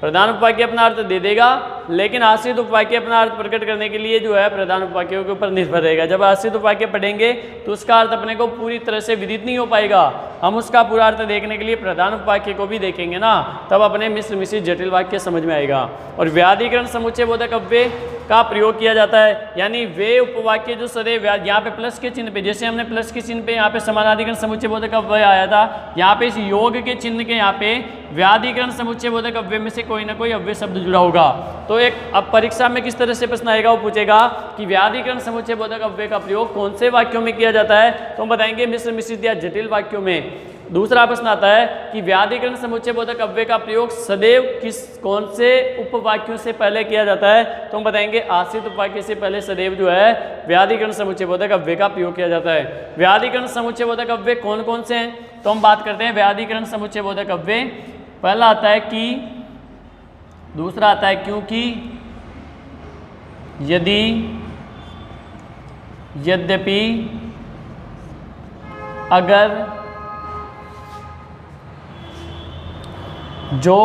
Speaker 1: प्रधान उपवाक्य अपना अर्थ दे देगा लेकिन आश्रित उपवाक्य अपना अर्थ प्रकट करने के लिए जो है प्रधान उपवाक्यों के ऊपर निर्भर रहेगा। जब आश्रित उपवाक्य पढ़ेंगे तो उसका अर्थ अपने को पूरी तरह से विदित नहीं हो पाएगा, हम उसका पूरा अर्थ देखने के लिए प्रधान उपवाक्य को भी देखेंगे ना, तब अपने मिश्र मिश्रित जटिल वाक्य समझ में आएगा। और व्याधिकरण समुच्चय बोधक अव्यय का प्रयोग किया जाता है, यानी वे उपवाक्य जो सदैव यहाँ पे प्लस के चिन्ह पे, जैसे हमने प्लस के चिन्ह पे यहाँ पे समानाधिकरण समुच्चय बोधक अव्यय आया था, यहाँ पे इस योग के चिन्ह के यहाँ पे व्याधिकरण समुच्चय बोधक अव्यय में से कोई ना कोई अव्यय शब्द जुड़ा होगा। तो एक अब परीक्षा में किस तरह से प्रश्न आएगा, वो पूछेगा कि व्याधिकरण समुच्चय बोधक अव्यय का प्रयोग कौन से वाक्यों में किया जाता है, तो हम बताएंगे मिश्र मिश्रित या जटिल वाक्यों में। दूसरा प्रश्न आता है कि व्याधिकरण समुच्चय बोधक अव्यय का प्रयोग सदैव कौन से उपवाक्यों से पहले किया जाता है, तो हम बताएंगे आश्रित उपवाक्य से पहले सदैव जो है व्याधिकरण समुच्चय बोधक अव्यय का प्रयोग किया जाता है। व्याधिकरण समुच्चय बोधक अव्यय कौन कौन से हैं, तो हम बात करते हैं व्याधिकरण समुच्चय बोधक अव्यय। पहला आता है कि, दूसरा आता है क्योंकि, यदि, यद्यपि, अगर, जो।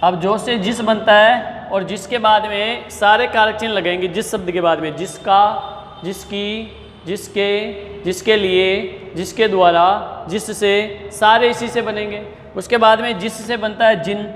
Speaker 1: अब जो से जिस बनता है और जिसके बाद में सारे कारक चिन्ह लगेंगे, जिस शब्द के बाद में जिसका, जिसकी, जिसके, जिसके लिए, जिसके द्वारा, जिससे, सारे इसी से बनेंगे। उसके बाद में जिस से बनता है जिन,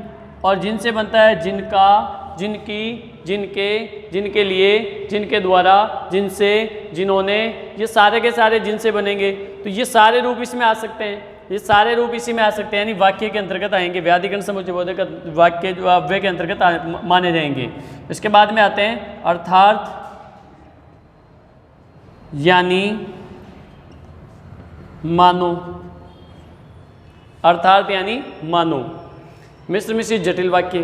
Speaker 1: और जिन से बनता है जिनका, जिनकी, जिनके, जिनके लिए, जिनके द्वारा, जिनसे, जिन्होंने, ये सारे के सारे जिन से बनेंगे। तो ये सारे रूप इसमें आ सकते हैं, ये सारे रूप इसी में आ सकते हैं, यानी वाक्य के अंतर्गत आएंगे, व्याधिकरण समुच्चय बोधक वाक्य जो अव्यय के अंतर्गत माने जाएंगे। इसके बाद में आते हैं अर्थार्थ, यानी, मानो। अर्थार्थ यानी मानो, मिश्र मिश्रित जटिल वाक्य,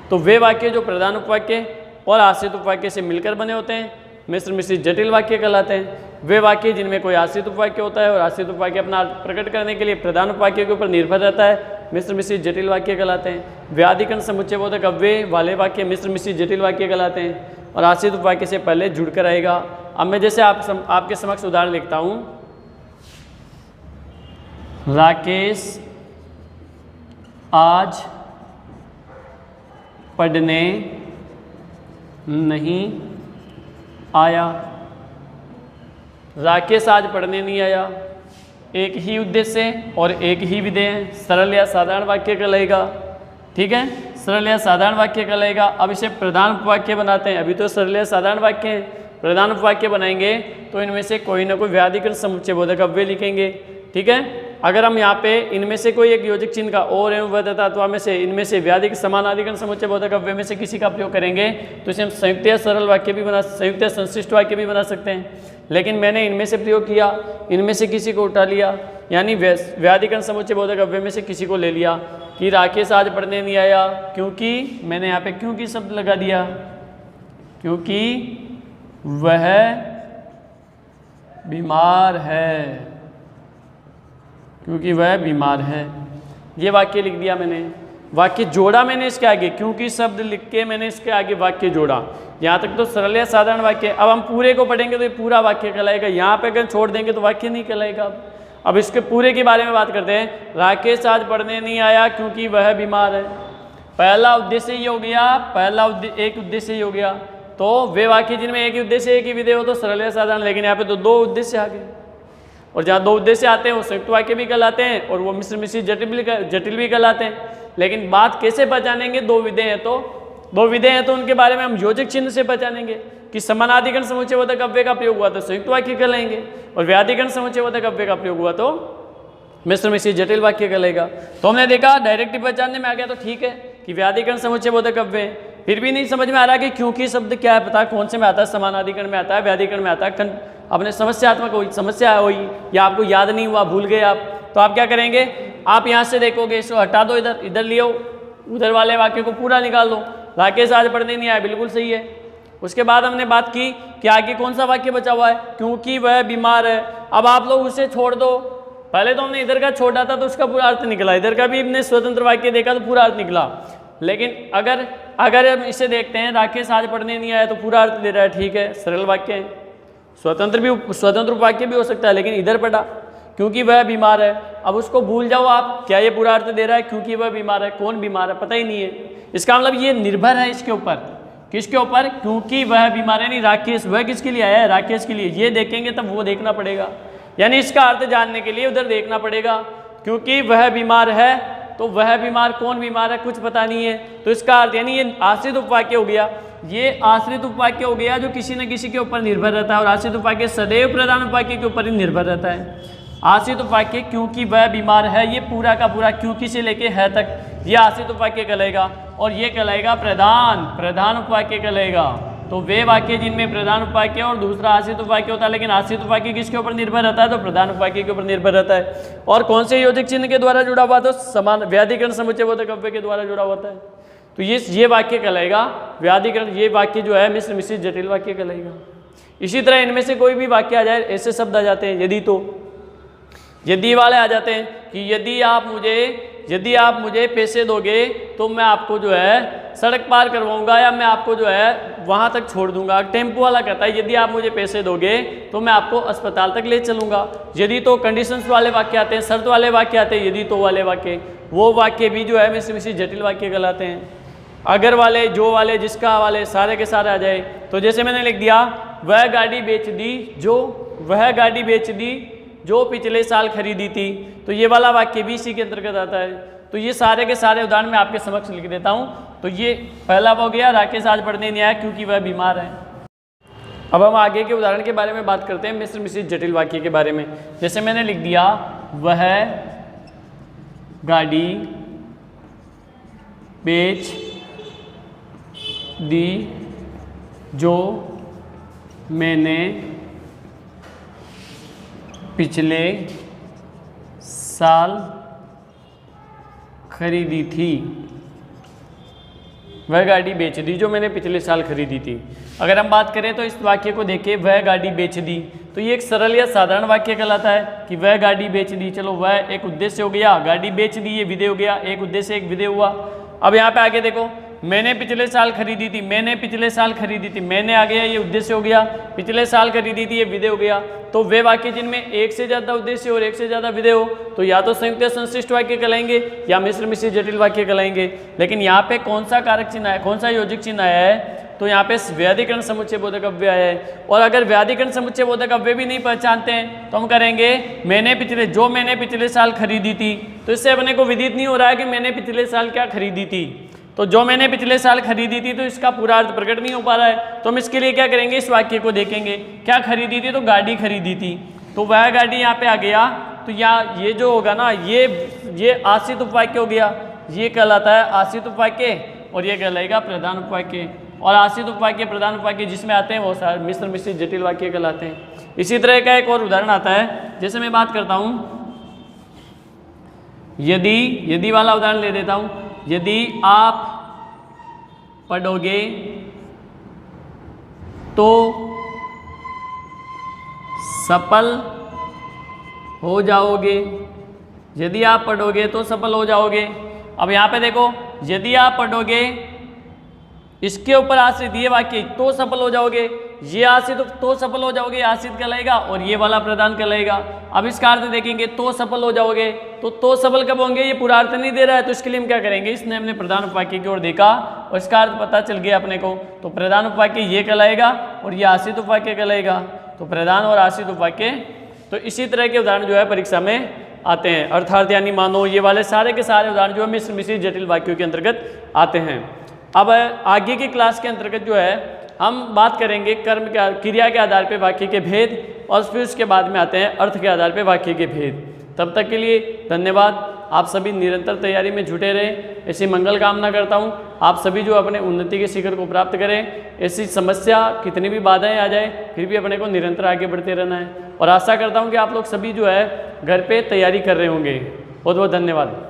Speaker 1: तो वे वाक्य जो प्रधान उपवाक्य और आश्रित उपवाक्य से मिलकर बने होते हैं मिश्र मिश्रित जटिल वाक्य कहलाते हैं। वे वाक्य जिनमें कोई आश्रित उपवाक्य होता है और आश्रित उपवाक्य अपना अर्थ प्रकट करने के लिए प्रधान उपवाक्य के ऊपर निर्भर रहता है, मिश्र मिश्रित जटिल वाक्य कहलाते हैं। व्याधिकरण समुच्चय बोधक अव्यय वाले वाक्य मिश्र मिश्रित जटिल वाक्य कहलाते हैं और आश्रित उपवाक्य से पहले जुड़कर आएगा। अब मैं जैसे आपके समक्ष उदाहरण लिखता हूँ, राकेश आज पढ़ने नहीं आया। राकेश आज पढ़ने नहीं आया, एक ही उद्देश्य और एक ही विधेय है, सरल या साधारण वाक्य कहलाएगा। ठीक है, सरल या साधारण वाक्य कहलाएगा। अब इसे प्रधान उपवाक्य बनाते हैं, अभी तो सरल या साधारण वाक्य हैं, प्रधान उपवाक्य बनाएंगे तो इनमें से कोई ना कोई व्याधिकरण समुच्चय बोधक अव्यय लिखेंगे। ठीक है, अगर हम यहाँ पे इनमें से कोई एक योजक चिन्ह का और एवं वदता में से इनमें से व्याधिक समानाधिकरण समुच्चय बोधक अव्यय में से किसी का प्रयोग करेंगे तो इसे हम संयुक्त या सरल वाक्य भी बना, संयुक्त या संश्लिष्ट वाक्य भी बना सकते हैं। लेकिन मैंने इनमें से प्रयोग किया, इनमें से किसी को उठा लिया, यानी व्याधिकरण समुच्चय बोधक अव्यय में से किसी को ले लिया कि राकेश आज पढ़ने नहीं आया क्योंकि, मैंने यहाँ पे क्योंकि शब्द लगा दिया, क्योंकि वह बीमार है, क्योंकि वह बीमार है। ये वाक्य लिख दिया मैंने, वाक्य जोड़ा मैंने इसके आगे, क्योंकि शब्द लिख के मैंने इसके आगे वाक्य जोड़ा। यहाँ तक तो सरल या साधारण वाक्य। अब हम पूरे को पढ़ेंगे तो ये पूरा वाक्य कहलाएगा, यहाँ पे अगर छोड़ देंगे तो वाक्य नहीं कहलाएगा। अब इसके पूरे के बारे में बात करते हैं। राकेश आज पढ़ने नहीं आया क्योंकि वह बीमार है। पहला उद्देश्य ये हो गया, पहला एक उद्देश्य ये हो गया। तो वे वाक्य जिनमें एक ही उद्देश्य एक ही विधेय हो तो सरल या साधारण, लेकिन यहाँ पे तो दो उद्देश्य आ गए, और जहाँ दो उद्देश्य आते हैं वो संयुक्त वाक्य भी कहलाते हैं और वो मिश्र मिश्रित जटिल भी कहलाते हैं। लेकिन बात कैसे पहचानेंगे, दो विधेय हैं तो उनके बारे में हम योजक चिन्ह से पहचानेंगे कि समानाधिकरण समुच्चय बोधक अव्यय का प्रयोग हुआ तो संयुक्त वाक्य कहलाएंगे और व्याधिकरण समुच्चय बोधक अव्यय का प्रयोग हुआ तो मिश्र मिश्रित जटिल वाक्य कहलाएगा। तो हमने देखा डायरेक्ट पहचानने में आ गया तो ठीक है कि व्याधिकरण समुच्चय बोधक अव्यय। फिर भी नहीं समझ में आ रहा कि क्योंकि शब्द क्या है, पता कौन से में आता है, समानाधिकरण में आता है, व्याधिकरण में आता है, अपने समस्यात्मक समस्या हुई या आपको याद नहीं हुआ, भूल गए आप, तो आप क्या करेंगे, आप यहाँ से देखोगे, इसको हटा दो, इधर लियो, उधर वाले वाक्य को पूरा निकाल दो। राकेश आज पढ़ने नहीं आया, बिल्कुल सही है। उसके बाद हमने बात की कि आगे कौन सा वाक्य बचा हुआ है, क्योंकि वह बीमार है। अब आप लोग उसे छोड़ दो, पहले तो हमने इधर का छोड़ा था तो उसका पूरा अर्थ निकला, इधर का भी हमने स्वतंत्र वाक्य देखा तो पूरा अर्थ निकला। लेकिन अगर हम इसे देखते हैं, राकेश आज पढ़ने नहीं आया तो पूरा अर्थ दे रहा है, ठीक है, सरल वाक्य है, स्वतंत्र वाक्य भी हो सकता है, लेकिन इधर पढ़ा क्योंकि वह बीमार है। अब उसको भूल जाओ आप, क्या ये पूरा अर्थ दे रहा है क्योंकि वह बीमार है, कौन बीमार है पता ही नहीं है, इसका मतलब ये निर्भर है इसके ऊपर, किसके ऊपर, क्योंकि वह बीमार है, नहीं राकेश, वह किसके लिए आया है, राकेश के लिए। ये देखेंगे तब वो देखना पड़ेगा, यानी इसका अर्थ जानने के लिए उधर देखना पड़ेगा। क्योंकि वह बीमार है, तो वह बीमार, कौन बीमार है कुछ पता नहीं है, तो इसका अर्थ यानी ये आश्रित उपवाक्य हो गया, ये आश्रित उपवाक्य हो गया जो किसी न किसी के ऊपर निर्भर रहता है, और आश्रित उपवाक्य सदैव प्रधान उपवाक्य के ऊपर ही निर्भर रहता है। आश्रित उपवाक्य क्योंकि वह बीमार है, ये पूरा का पूरा क्योंकि से लेके है तक ये आश्रित उपवाक्य कहलाएगा, और ये कहलाएगा प्रधान उपवाक्य कहलाएगा। तो वे वाक्य जिनमें प्रधान उपवाक्य और दूसरा आश्रित उपवाक्य होता है, लेकिन आश्रित उपवाक्य किसके ऊपर निर्भर रहता है, तो प्रधान उपवाक्य के ऊपर निर्भर रहता है। और कौन से योजक चिन्ह के द्वारा जुड़ा हुआ, तो समान व्याधिकरण समुच्चय बोधक अव्यय के द्वारा जुड़ा होता है। तो ये वाक्य कहलाएगा व्याधिकरण, ये वाक्य जो है मिश्र मिश्रित जटिल वाक्य कहलाएगा। इसी तरह इनमें से कोई भी वाक्य आ जाए, ऐसे शब्द आ जाते हैं यदि, तो यदि वाले आ जाते हैं कि यदि आप मुझे पैसे दोगे तो मैं आपको जो है सड़क पार करवाऊंगा, या मैं आपको जो है वहाँ तक छोड़ दूंगा। टेम्पो वाला कहता है यदि आप मुझे पैसे दोगे तो मैं आपको अस्पताल तक ले चलूंगा। यदि तो कंडीशंस वाले वाक्य आते हैं, शर्त वाले वाक्य आते हैं, यदि तो वाले वाक्य, वो वाक्य भी जो है मिश्र मिश्रित जटिल वाक्य कहलाते हैं। अगर वाले, जो वाले, जिसका वाले, सारे के सारे आ जाए, तो जैसे मैंने लिख दिया वह गाड़ी बेच दी जो पिछले साल खरीदी थी, तो ये वाला वाक्य भी इसी के अंतर्गत आता है। तो ये सारे के सारे उदाहरण मैं आपके समक्ष लिख देता हूँ। तो ये पहला हो गया, राकेश आज पढ़ने नहीं आया क्योंकि वह बीमार है। अब हम आगे के उदाहरण के बारे में बात करते हैं, मिश्र मिश्रित जटिल वाक्य के बारे में। जैसे मैंने लिख दिया वह गाड़ी बेच दी जो मैंने पिछले साल खरीदी थी। वह गाड़ी बेच दी जो मैंने पिछले साल खरीदी थी। अगर हम बात करें तो इस वाक्य को देखें, वह गाड़ी बेच दी, तो ये एक सरल या साधारण वाक्य कहलाता है कि वह गाड़ी बेच दी। चलो वह एक उद्देश्य हो गया, गाड़ी बेच दी ये विधेय हो गया, एक उद्देश्य एक विधेय हुआ। अब यहाँ पे आगे देखो, मैंने पिछले साल खरीदी थी, मैंने आ गया ये उद्देश्य हो गया, पिछले साल खरीदी थी ये विधेय हो गया। तो वे वाक्य जिनमें एक से ज़्यादा उद्देश्य और एक से ज़्यादा विधेय हो, तो या तो संयुक्त या संश्लिष्ट वाक्य कहलाएंगे या मिश्र मिश्रित जटिल वाक्य कहलाएंगे। लेकिन यहाँ पे कौन सा कारक चिन्ह है, कौन सा योजक चिन्ह आया है, तो यहाँ पे व्याधिकरण समुच्चय बोधक अव्यय आया है। और अगर व्याधिकरण समुच्चय बोधक अव्यय भी नहीं पहचानते हैं तो हम करेंगे मैंने पिछले साल खरीदी थी। तो इससे अपने को विदित नहीं हो रहा है कि मैंने पिछले साल क्या खरीदी थी। तो जो मैंने पिछले साल खरीदी थी, तो इसका पूरा अर्थ प्रकट नहीं हो पा रहा है। तो हम इसके लिए क्या करेंगे, इस वाक्य को देखेंगे, क्या खरीदी थी, तो गाड़ी खरीदी थी। तो वह गाड़ी यहाँ पे आ गया, तो यहाँ ये जो होगा ना, ये आश्रित उपवाक्य हो गया, ये कहलाता है आश्रित उपवाक्य, और ये कहलाएगा प्रधान उपवाक्य। और आश्रित उपवाक्य प्रधान उपवाक्य जिसमें आते हैं वो सारे मिश्र मिश्रित जटिल वाक्य कहलाते हैं। इसी तरह का एक और उदाहरण आता है, जैसे मैं बात करता हूँ यदि वाला उदाहरण ले देता हूँ। यदि आप पढ़ोगे तो सफल हो जाओगे, यदि आप पढ़ोगे तो सफल हो जाओगे। अब यहाँ पे देखो, यदि आप पढ़ोगे, इसके ऊपर आश्रित ये वाक्य तो सफल हो जाओगे, ये आश्रित तो सफल हो जाओगे आश्रित कहलाएगा, और ये वाला प्रधान कहलाएगा। अब इसका अर्थ देखेंगे, तो सफल हो जाओगे, तो सफल कब होंगे, ये पूरा अर्थ नहीं दे रहा है। तो इसके लिए हम क्या करेंगे, इसने हमने प्रधान उपवाक्य की ओर देखा और इसका अर्थ पता चल गया अपने को। तो प्रधान उपवाक्य ये कहलाएगा और ये आश्रित उपवाक्य कहलाएगा। तो प्रधान और आश्रित उपवाक्य, तो इसी तरह के उदाहरण जो है परीक्षा में आते हैं। अर्थात यानी मानो, ये वाले सारे के सारे उदाहरण जो है मिश्र मिश्रित जटिल वाक्यों के अंतर्गत आते हैं। अब आगे की क्लास के अंतर्गत जो है हम बात करेंगे कर्म के क्रिया के आधार पर वाक्य के भेद, और फिर उसके बाद में आते हैं अर्थ के आधार पर वाक्य के भेद। तब तक के लिए धन्यवाद। आप सभी निरंतर तैयारी में जुटे रहें, ऐसी मंगल कामना करता हूँ। आप सभी जो अपने उन्नति के शिखर को प्राप्त करें। ऐसी समस्या कितनी भी बाधाएं आ जाए, फिर भी अपने को निरंतर आगे बढ़ते रहना है। और आशा करता हूँ कि आप लोग सभी जो है घर पे तैयारी कर रहे होंगे। बहुत बहुत धन्यवाद।